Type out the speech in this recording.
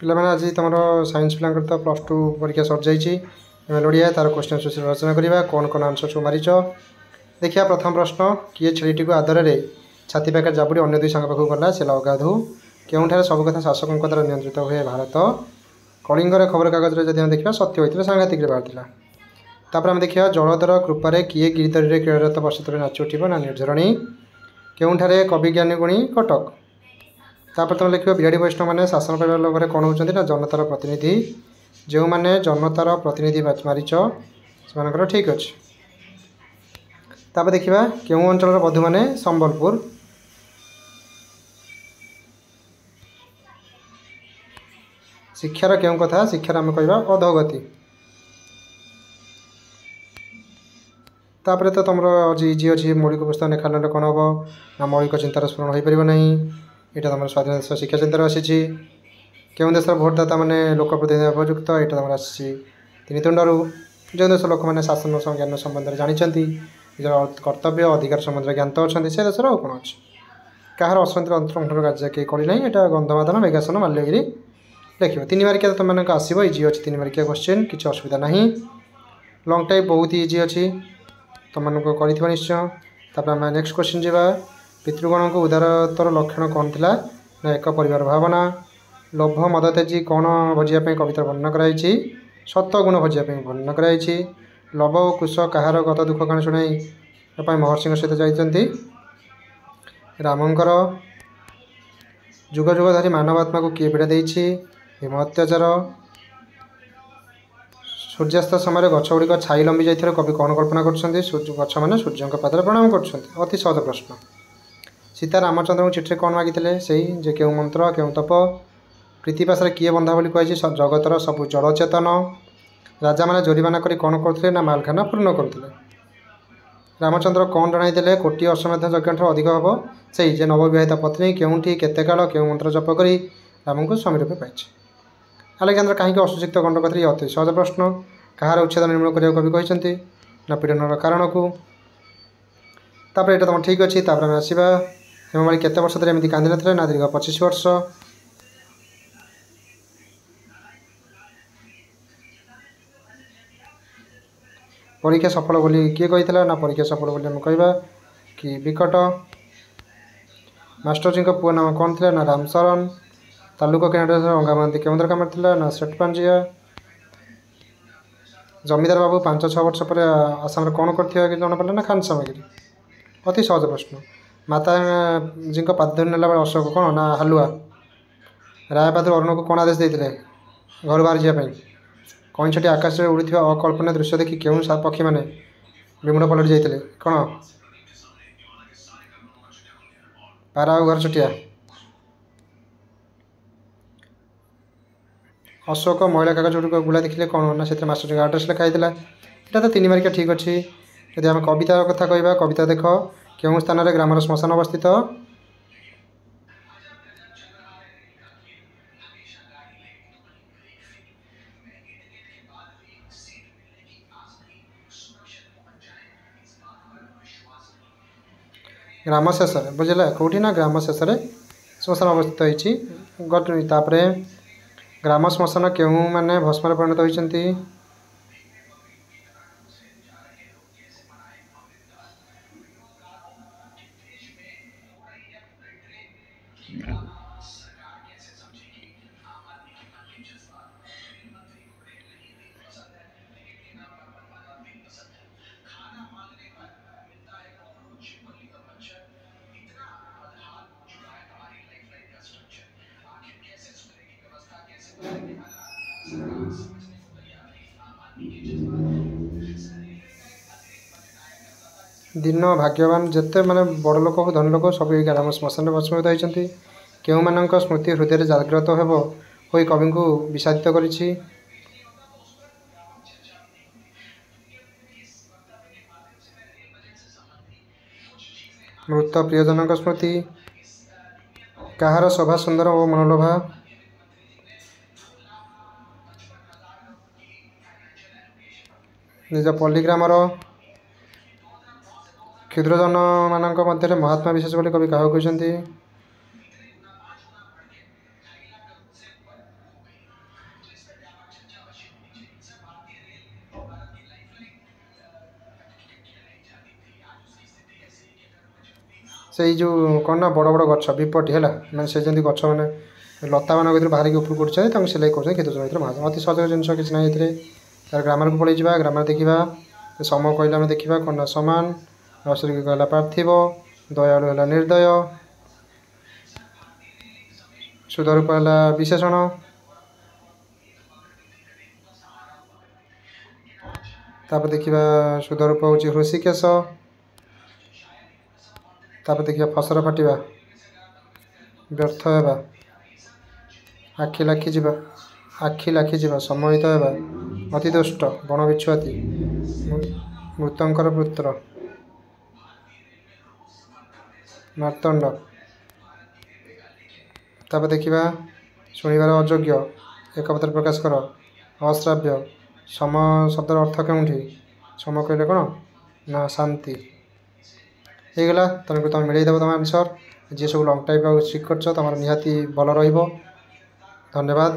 पिलामाने आज तुम साइंस पिला तो प्लस टू परीक्षा सर जाइए लोड़िया तार क्वेश्चन सोच रचना करवा कौन कौन आंसर सब मारिच। देखिए प्रथम प्रश्न किए छेलीटी को आदर में छाती पाखे जाबुड़ी अन्य दुई सांग पाखक गला से अगाधु केउठारे सब कथा शासकों द्वारा नियंत्रित हुए भारत कलिंगर खबर कागज जब देखा सत्य होता सांघातिक बाहर तापर आम देखा जलधर कृपारे किए गिरिधरी क्रीड़ारत वर्ष तले नाच उठब ना निर्झरणी केउठारे कवि ज्ञानी गुणी कटक। तापर तुम लिख बिहाड़ी वैष्णव मैंने शासन करने लोभे कौन होती ना जनतार प्रतिनिधि जो मैंने जनतार प्रतिनिधि मारिच से ठीक अच्छे। तापर देखा क्यों अंचल बधू मैंने संबलपुर शिक्षार क्यों कथा शिक्षार आम कह अधोगति। तापर तो तुम इजी अच्छी मौलिक पुस्तक लेखा कौन हम ना मौलिक चिंतार स्मरण हो पारना यहाँ तुम स्वाधीन देश शिक्षा चिंतार आसी क्यों देश भोटदाता मैंने लोक प्रतिनिधि उपयुक्त यहाँ तुम आसी तीन तुंडरू जो देश लोक मैंने शासन ज्ञान संबंध में जानते निज कर्तव्य अधिकार संबंध ज्ञात अच्छा से देशर आउ कौन अच्छे कहार अशांति अंतरंठन कार्य कहीं करेना यहाँ गंधमादन मेघासन माल्यगिरी लिख तीन मार्किया तुम मैंने आसो इजी अच्छी तीन मार्किया क्वेश्चन किसी असुविधा ना लंग टाइप बहुत इजी अच्छी तुम मानक कर निश्चय। तापर नेक्स्ट क्वेश्चन जावा पितृगण को उदारतर लक्षण कौन थी ना एक परिवार भावना लोभ मद तेजी कौन भोजापी कविता वर्णन कराई सत्वगुण भोजापी वर्णन कराई लव और कुश कहार गत दुख कहानी शुणाई महर्षि सहित जाती रामंकर जुग जुग धरी मानवात्मा को किए पीड़ा देती हिम अत्याचार सूर्यास्त समय गछगुड़िक छाई लंबी जाइए कवि कौन कल्पना कर गछ मैंने सूर्य पादर प्रणाम कर अति सहज प्रश्न। सीता रामचंद्र को चिठी कौन मागिते से जे क्यों मंत्र क्यों तप प्रीतिपाशा किए बंधा बोली कही जगतर सबू जड़ चेतन राजा मैंने जोरीमाना करी कौन करते ना मालखाना पूर्ण करते रामचंद्र कौन जन कोटी अश्वमेध यज्ञ अधिक हम से जे नवविवाहिता पत्नी केउठी केते काल क्यों मंत्र जप करी राम को स्वामी रूपे पाई आलेक्जांडर कहीं असुचित गंड कर अति सहज प्रश्न कहार उच्छेद निर्मूल करने कवि कहते ना पीड़न कारण को। तापर यहाँ तुम ठीक अच्छे तापर आम आसवा हेममाली केते वर्ष धरी एमती कांदी ना ना दीर्घ 25 वर्ष। परीक्षा सफल बोली किए कही ना परीक्षा सफल बोली आम कहवा कि विकट। मास्टर जी पुआ नाम कौन थी ना रामशरण तालुक कैनाडा अंगा महांती क्यों दरकार मारता ना सेठ पांजिया। जमीदार बाबू 5-6 वर्ष पर आसाम कौन कर जना पड़ा ना खान सामग्री अति सहज प्रश्न। माता जी पाद धरी नेला अशोक कौन ना हालुआ राय बहादुर अरुण को कौन आदेश देते घर बाहर जावाई कईछटी आकाश में उड़ी अकल्पनीय दृश्य देखी क्यों पक्षी मैंने विमुड़ पलट जाते कौन पारा और घर चुटिया। अशोक महिला कागज गुड़ गुला देखिले कौन ना से मास्टर आड्रेस लिखाई यहाँ तो 3 मार्किया ठीक अच्छी। यदि आम कविता कथा कहवा कविता देख क्यों स्थान में ग्रामर श्मशान अवस्थित ग्राम शेष बुझे कौटी ना ग्राम शेष श्मशान अवस्थित होती। ग्राम श्मशान क्यों मैंने भस्म परिणत होती दिन भाग्यवान जिते माने बड़ लोक हो धनी लोक सब ग्राम श्मशान भस्मित होती क्यों मानक स्मृति हृदय जागृत हो कवि को विषादित करिछि। मृत प्रियजन स्मृति कहार शोभा सुंदर और मनोलोभा निज पल्लीग्रामर क्षुद्रजन मान मध्य महात्मा विशेष बोली कवि क्या कहते ସେଇ ଯେଉଁ କ'ଣ ନା ବଡ଼ ବଡ଼ ଗଛ ବିପଟି ହେଲା ମାନେ ସେ ଯେମିତି ଗଛ ମାନେ ଲତାମାନଙ୍କ ଭିତରୁ ବାହାରିକି ଉପରକୁ ଉଠୁଛନ୍ତି ତାଙ୍କୁ ସିଲେଇ କରୁଛନ୍ତି କ୍ଷେତ୍ରଚର ଭିତରେ ମହାଜନ। ଅତି ସହଜ ଜିନିଷ କିଛି ନାହିଁ ଏଥିରେ। ତାର ଗ୍ରାମାରକୁ ପଳେଇ ଯିବା। ଗ୍ରାମାର ଦେଖିବା। ସମ କହିଲେ ଆମେ ଦେଖିବା କ'ଣ ନା ସମାନ, ନୈସର୍ଗିକ ହେଲା ପାର୍ଥିବ, ଦୟାଳୁ ହେଲା ନିର୍ଦ୍ଦୟ, ସୁଧରୂପ ହେଲା ବିଶେଷଣ, ତାପରେ ଦେଖିବା ସୁଧରୂପ ହେଉଛି ହୃଷିକେଶ, ତାପରେ ଦେଖିବା ଫସର ଫାଟିବା, ବ୍ୟର୍ଥ ହେବା, ଆଖି ଲାଖିଯିବା, ସମ୍ମୋହିତ ହେବା, ଅତି ଦୁଷ୍ଟ, ବଣ ବିଛୁଆତି, ମୃତଙ୍କର ପୁତ୍ର, ମାର୍ତ୍ତଣ୍ଡ। ତାପରେ ଦେଖିବା ଶୁଣିବାର ଅଯୋଗ୍ୟ, ଏକପତ୍ର ପ୍ରକାଶ କର, ଅଶ୍ରାବ୍ୟ, ସମ ଶବ୍ଦର ଅର୍ଥ କେଉଁଠି? ସମ କହିଲେ କ'ଣ ନା ଶାନ୍ତି। ହେଇଗଲା। ତେଣୁକରି ତୁମେ ମିଳେଇ ଦେବ ତୁମ ଆନ୍ସର୍। ଯିଏ ସବୁ ଲଙ୍ଗ୍ ଟାଇପ୍ ଆଉ ଶିଖ କରିଛ ତୁମର ନିହାତି ଭଲ ରହିବ। ଧନ୍ୟବାଦ।